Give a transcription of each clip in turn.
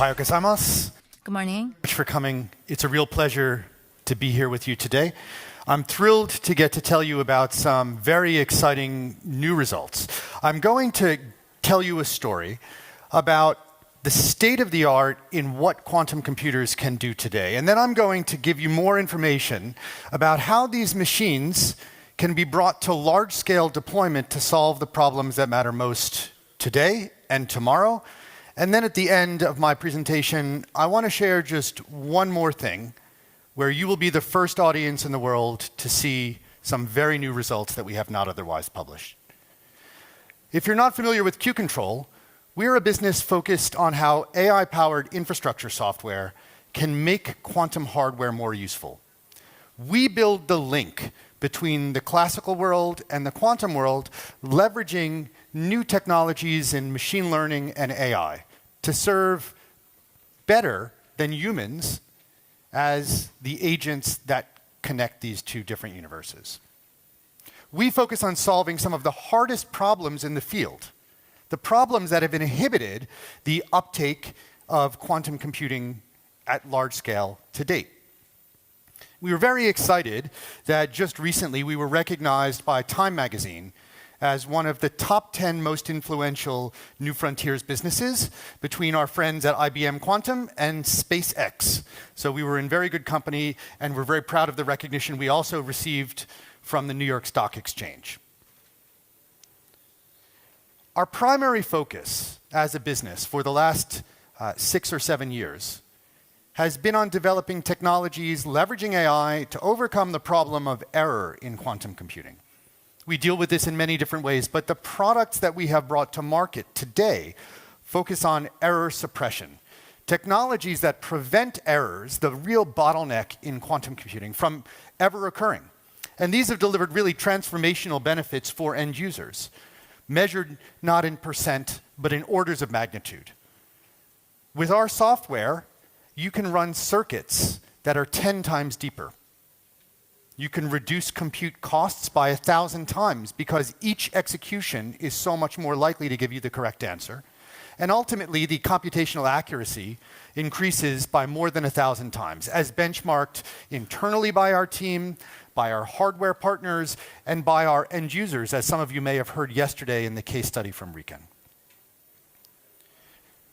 Ohayo gozaimasu. Good morning. Thanks for coming. It's a real pleasure to be here with you today. I'm thrilled to get to tell you about some very exciting new results. I'm going to tell you a story about the state of the art in what quantum computers can do today. And then I'm going to give you more information about how these machines can be brought to large-scale deployment to solve the problems that matter most today and tomorrow. And then at the end of my presentation, I want to share just one more thing where you will be the first audience in the world to see some very new results that we have not otherwise published. If you're not familiar with Q-Control, we're a business focused on how AI-powered infrastructure software can make quantum hardware more useful. We build the link between the classical world and the quantum world, leveraging new technologies in machine learning and AI to serve better than humans as the agents that connect these two different universes. We focus on solving some of the hardest problems in the field, the problems that have inhibited the uptake of quantum computing at large scale to date. We were very excited that just recently we were recognized by Time magazine as one of the top 10 most influential New Frontiers businesses between our friends at IBM Quantum and SpaceX. So we were in very good company, and we're very proud of the recognition we also received from the New York Stock Exchange. Our primary focus as a business for the last 6 or 7 years has been on developing technologies leveraging AI to overcome the problem of error in quantum computing. We deal with this in many different ways, but the products that we have brought to market today focus on error suppression, technologies that prevent errors, the real bottleneck in quantum computing, from ever occurring. And these have delivered really transformational benefits for end users, measured not in percent, but in orders of magnitude. With our software, you can run circuits that are 10 times deeper. You can reduce compute costs by 1,000 times because each execution is so much more likely to give you the correct answer. And ultimately, the computational accuracy increases by more than 1,000 times, as benchmarked internally by our team, by our hardware partners, and by our end users, as some of you may have heard yesterday in the case study from Riken.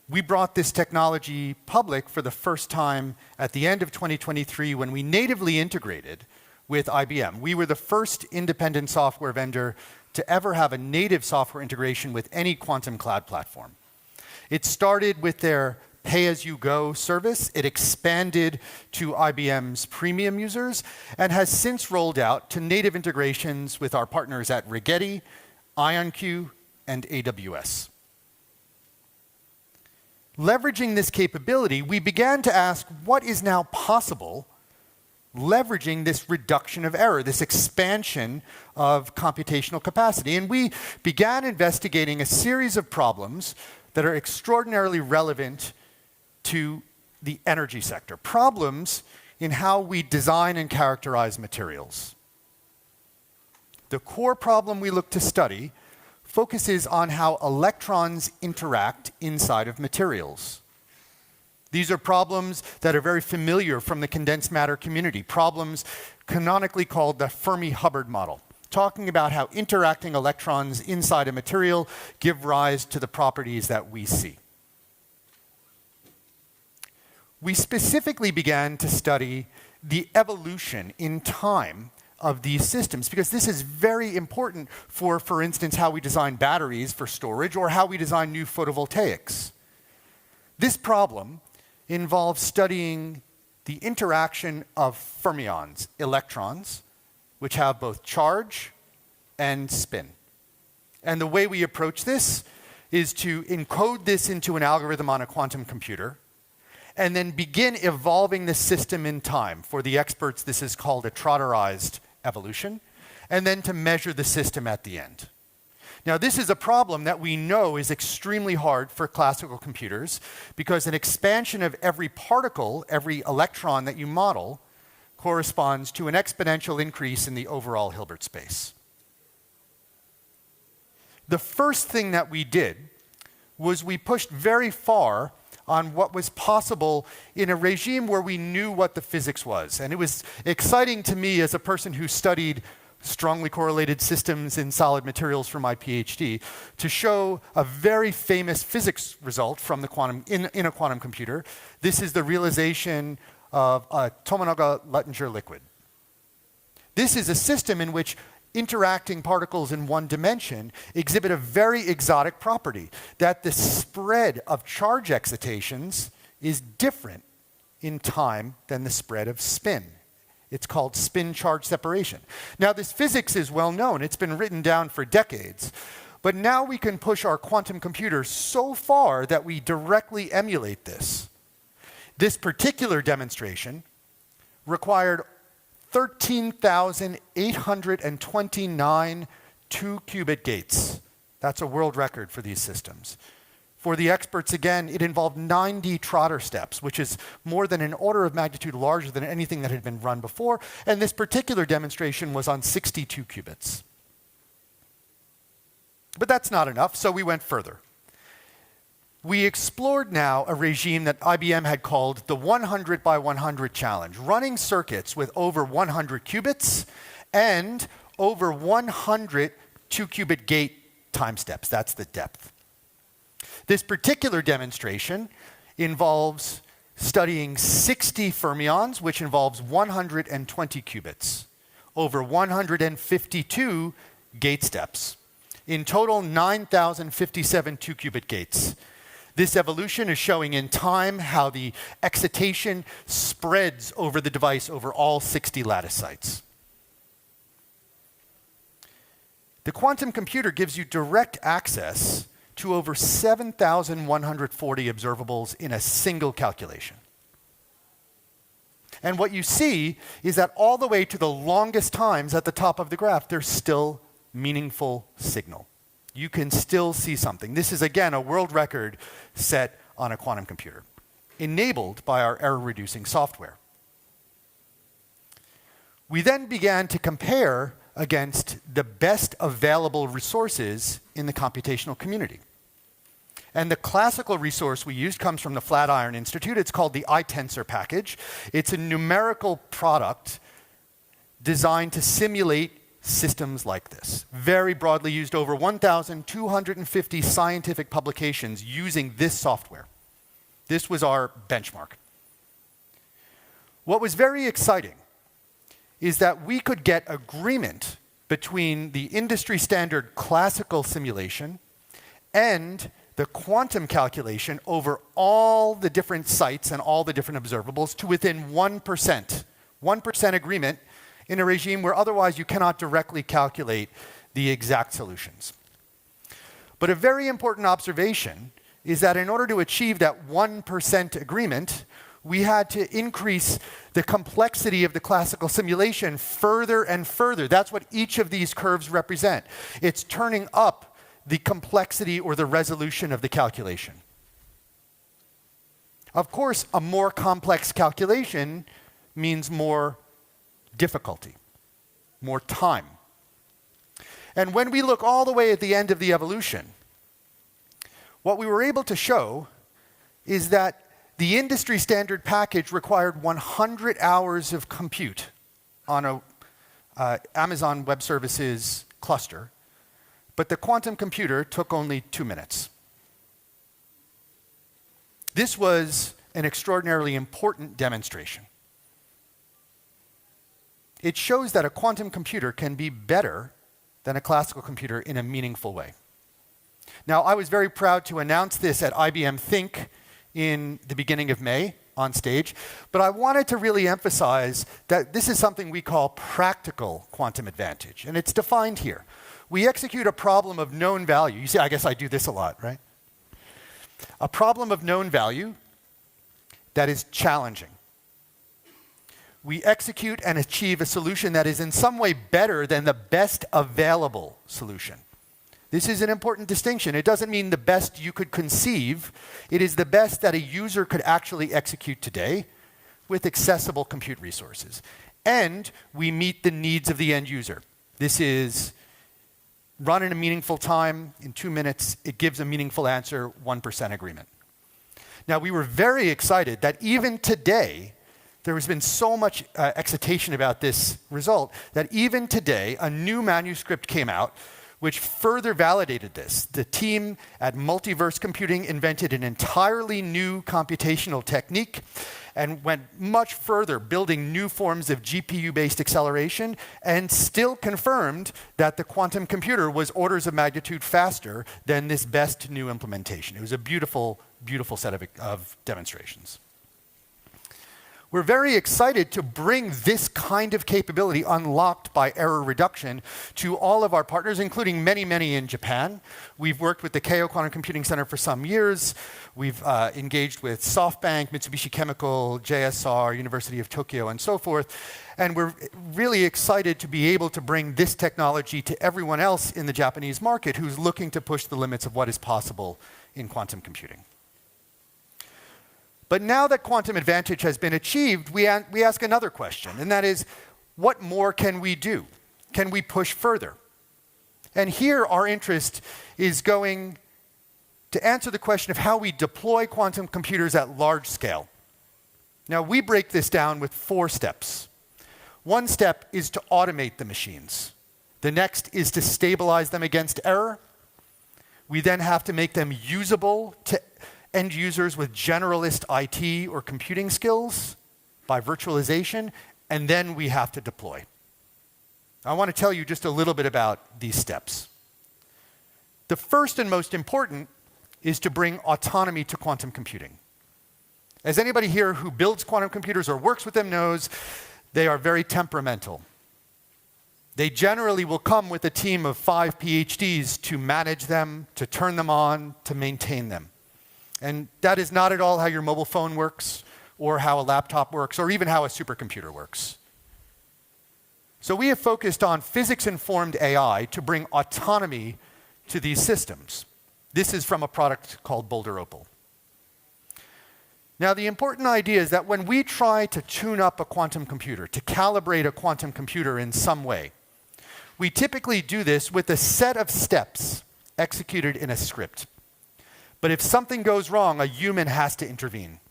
We brought this technology public for the first time at the end of 2023 when we natively integrated with IBM. We were the first independent software vendor to ever have a native software integration with any quantum cloud platform. It started with their pay-as-you-go service. It expanded to IBM's premium users and has since rolled out to native integrations with our partners at Rigetti, IonQ, and AWS. Leveraging this capability, we began to ask what is now possible leveraging this reduction of error, this expansion of computational capacity. And we began investigating a series of problems that are extraordinarily relevant to the energy sector, problems in how we design and characterize materials. The core problem we look to study focuses on how electrons interact inside of materials. These are problems that are very familiar from the condensed matter community, problems canonically called the Fermi-Hubbard model, talking about how interacting electrons inside a material give rise to the properties that we see. We specifically began to study the evolution in time of these systems, because this is very important for instance, how we design batteries for storage or how we design new photovoltaics. This problem involves studying the interaction of fermions, electrons, which have both charge and spin. And the way we approach this is to encode this into an algorithm on a quantum computer and then begin evolving the system in time. For the experts, this is called a trotterized evolution, and then to measure the system at the end. Now, this is a problem that we know is extremely hard for classical computers because an expansion of every particle, every electron that you model, corresponds to an exponential increase in the overall Hilbert space. The first thing that we did was we pushed very far on what was possible in a regime where we knew what the physics was. And it was exciting to me as a person who studied strongly correlated systems in solid materials for my PhD to show a very famous physics result from the quantum in a quantum computer. This is the realization of a Tomonaga-Luttinger liquid. This is a system in which interacting particles in one dimension exhibit a very exotic property, that the spread of charge excitations is different in time than the spread of spin. It's called spin-charge separation. Now, this physics is well known. It's been written down for decades. But now we can push our quantum computer so far that we directly emulate this. This particular demonstration required 13,829 2-qubit gates. That's a world record for these systems. For the experts, again, it involved 90 Trotter steps, which is more than an order of magnitude larger than anything that had been run before. And this particular demonstration was on 62 qubits. But that's not enough, so we went further. We explored now a regime that IBM had called the 100 by 100 challenge, running circuits with over 100 qubits and over 100 2-qubit gate time steps. That's the depth. This particular demonstration involves studying 60 fermions, which involves 120 qubits, over 152 gate steps. In total, 9,057 2-qubit gates. This evolution is showing in time how the excitation spreads over the device over all 60 lattice sites. The quantum computer gives you direct access to over 7,140 observables in a single calculation. And what you see is that all the way to the longest times at the top of the graph, there's still meaningful signal. You can still see something. This is, again, a world record set on a quantum computer, enabled by our error-reducing software. We then began to compare against the best available resources in the computational community. And the classical resource we used comes from the Flatiron Institute. It's called the iTensor package. It's a numerical product designed to simulate systems like this. Very broadly used, over 1,250 scientific publications using this software. This was our benchmark. What was very exciting is that we could get agreement between the industry standard classical simulation and the quantum calculation over all the different sites and all the different observables to within 1%. 1% agreement in a regime where otherwise you cannot directly calculate the exact solutions. But a very important observation is that in order to achieve that 1% agreement, we had to increase the complexity of the classical simulation further and further. That's what each of these curves represent. It's turning up the complexity or the resolution of the calculation. Of course, a more complex calculation means more difficulty, more time. And when we look all the way at the end of the evolution, what we were able to show is that the industry standard package required 100 hours of compute on a Amazon Web Services cluster, but the quantum computer took only 2 minutes. This was an extraordinarily important demonstration. It shows that a quantum computer can be better than a classical computer in a meaningful way. Now, I was very proud to announce this at IBM Think in the beginning of May on stage, but I wanted to really emphasize that this is something we call practical quantum advantage, and it's defined here. We execute a problem of known value. You see, I guess I do this a lot, right? A problem of known value that is challenging. We execute and achieve a solution that is in some way better than the best available solution. This is an important distinction. It doesn't mean the best you could conceive. It is the best that a user could actually execute today with accessible compute resources. And we meet the needs of the end user. This is run in a meaningful time, in 2 minutes. It gives a meaningful answer, 1% agreement. Now, we were very excited that even today, there has been so much excitation about this result that even today, a new manuscript came out which further validated this. The team at Multiverse Computing invented an entirely new computational technique and went much further, building new forms of GPU-based acceleration, and still confirmed that the quantum computer was orders of magnitude faster than this best new implementation. It was a beautiful, beautiful set of demonstrations. We're very excited to bring this kind of capability unlocked by error reduction to all of our partners, including many, many in Japan. We've worked with the Keio Quantum Computing Center for some years. We've engaged with SoftBank, Mitsubishi Chemical, JSR, University of Tokyo, and so forth. And we're really excited to be able to bring this technology to everyone else in the Japanese market who's looking to push the limits of what is possible in quantum computing. But now that quantum advantage has been achieved, we ask another question, and that is, what more can we do? Can we push further? And here our interest is going to answer the question of how we deploy quantum computers at large scale. Now, we break this down with 4 steps. One step is to automate the machines. The next is to stabilize them against error. We then have to make them usable to end users with generalist IT or computing skills by virtualization, and then we have to deploy. I want to tell you just a little bit about these steps. The first and most important is to bring autonomy to quantum computing. As anybody here who builds quantum computers or works with them knows, they are very temperamental. They generally will come with a team of 5 PhDs to manage them, to turn them on, to maintain them. And that is not at all how your mobile phone works, or how a laptop works, or even how a supercomputer works. So we have focused on physics-informed AI to bring autonomy to these systems. This is from a product called Boulder Opal. Now, the important idea is that when we try to tune up a quantum computer, to calibrate a quantum computer in some way, we typically do this with a set of steps executed in a script. But if something goes wrong, a human has to intervene.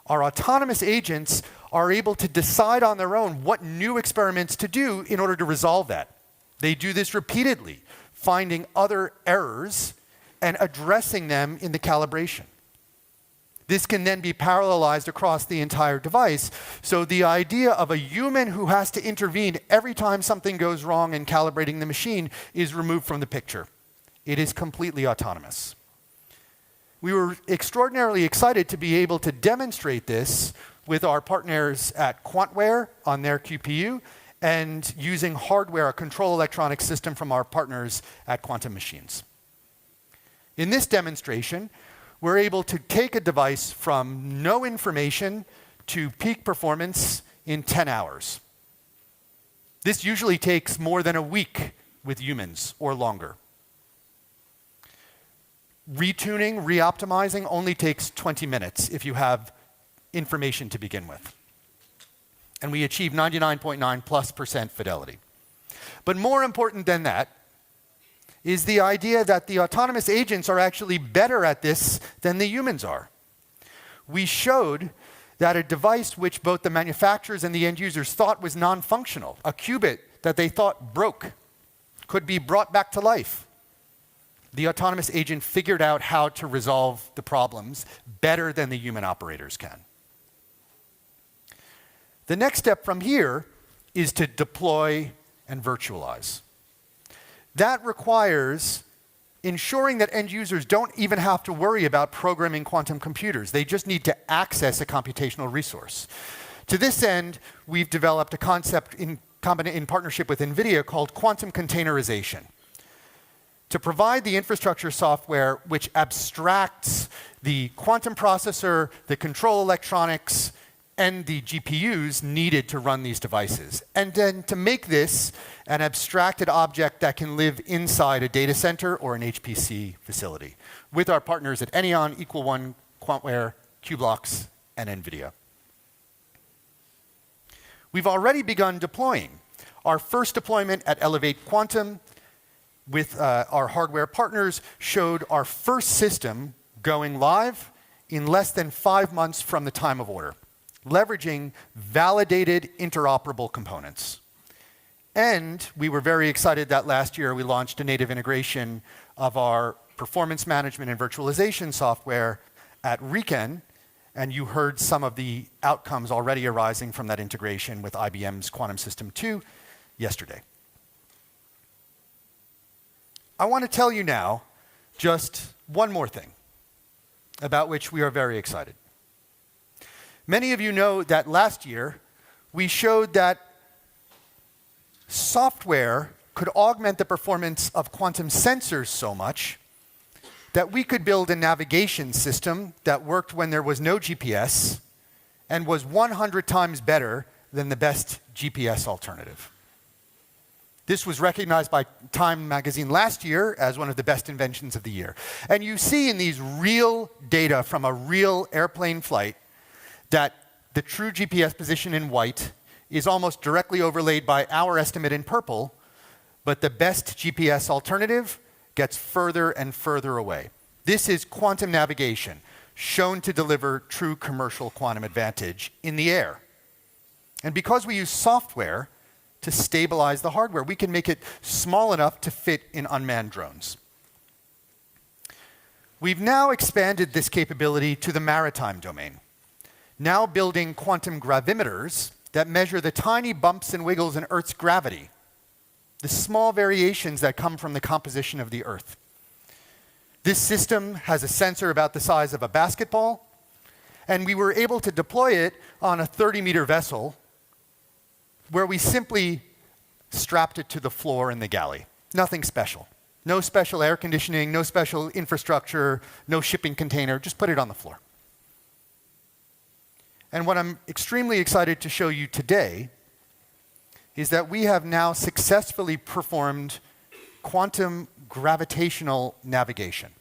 Our autonomous agents are able to decide on their own what new experiments to do in order to resolve that. They do this repeatedly, finding other errors and addressing them in the calibration. This can then be parallelized across the entire device. So the idea of a human who has to intervene every time something goes wrong in calibrating the machine is removed from the picture. It is completely autonomous. We were extraordinarily excited to be able to demonstrate this with our partners at Quantware on their QPU and using hardware, a control electronic system from our partners at Quantum Machines. In this demonstration, we're able to take a device from no information to peak performance in 10 hours. This usually takes more than a week with humans or longer. Retuning, reoptimizing only takes 20 minutes if you have information to begin with. And we achieve 99.9+% fidelity. But more important than that is the idea that the autonomous agents are actually better at this than the humans are. We showed that a device which both the manufacturers and the end users thought was non-functional, a qubit that they thought broke, could be brought back to life. The autonomous agent figured out how to resolve the problems better than the human operators can. The next step from here is to deploy and virtualize. That requires ensuring that end users don't even have to worry about programming quantum computers. They just need to access a computational resource. To this end, we've developed a concept in partnership with NVIDIA called quantum containerization, to provide the infrastructure software which abstracts the quantum processor, the control electronics, and the GPUs needed to run these devices. And then to make this an abstracted object that can live inside a data center or an HPC facility with our partners at Enneon, Equal One, Quantware, Qblox, and NVIDIA. We've already begun deploying. Our first deployment at Elevate Quantum with our hardware partners showed our first system going live in less than 5 months from the time of order, leveraging validated interoperable components. And we were very excited that last year we launched a native integration of our performance management and virtualization software at RECAN, and you heard some of the outcomes already arising from that integration with IBM's Quantum System 2 yesterday. I want to tell you now just one more thing about which we are very excited. Many of you know that last year we showed that software could augment the performance of quantum sensors so much that we could build a navigation system that worked when there was no GPS and was 100 times better than the best GPS alternative. This was recognized by Time magazine last year as one of the best inventions of the year. And you see in these real data from a real airplane flight that the true GPS position in white is almost directly overlaid by our estimate in purple, but the best GPS alternative gets further and further away. This is quantum navigation, shown to deliver true commercial quantum advantage in the air. And because we use software to stabilize the hardware, we can make it small enough to fit in unmanned drones. We've now expanded this capability to the maritime domain, now building quantum gravimeters that measure the tiny bumps and wiggles in Earth's gravity, the small variations that come from the composition of the Earth. This system has a sensor about the size of a basketball, and we were able to deploy it on a 30-meter vessel where we simply strapped it to the floor in the galley. Nothing special. No special air conditioning, no special infrastructure, no shipping container, just put it on the floor. And what I'm extremely excited to show you today is that we have now successfully performed quantum gravitational navigation.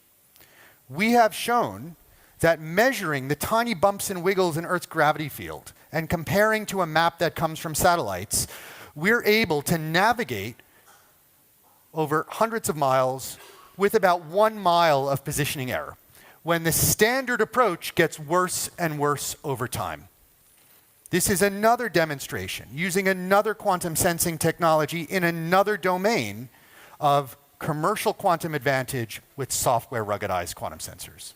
We have shown that measuring the tiny bumps and wiggles in Earth's gravity field and comparing to a map that comes from satellites, we're able to navigate over hundreds of miles with about 1 mile of positioning error, when the standard approach gets worse and worse over time. This is another demonstration, using another quantum sensing technology in another domain of commercial quantum advantage with software ruggedized quantum sensors.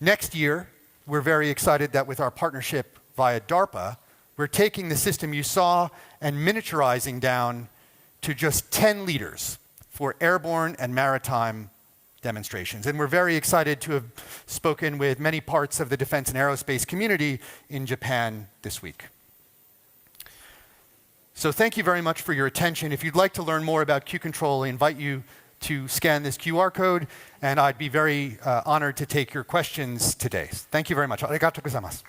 Next year, we're very excited that with our partnership via DARPA, we're taking the system you saw and miniaturizing down to just 10 liters for airborne and maritime demonstrations. And we're very excited to have spoken with many parts of the defense and aerospace community in Japan this week. So thank you very much for your attention. If you'd like to learn more about Q-Control, I invite you to scan this QR code, and I'd be very honored to take your questions today. Thank you very much. Arigatou gozaimasu.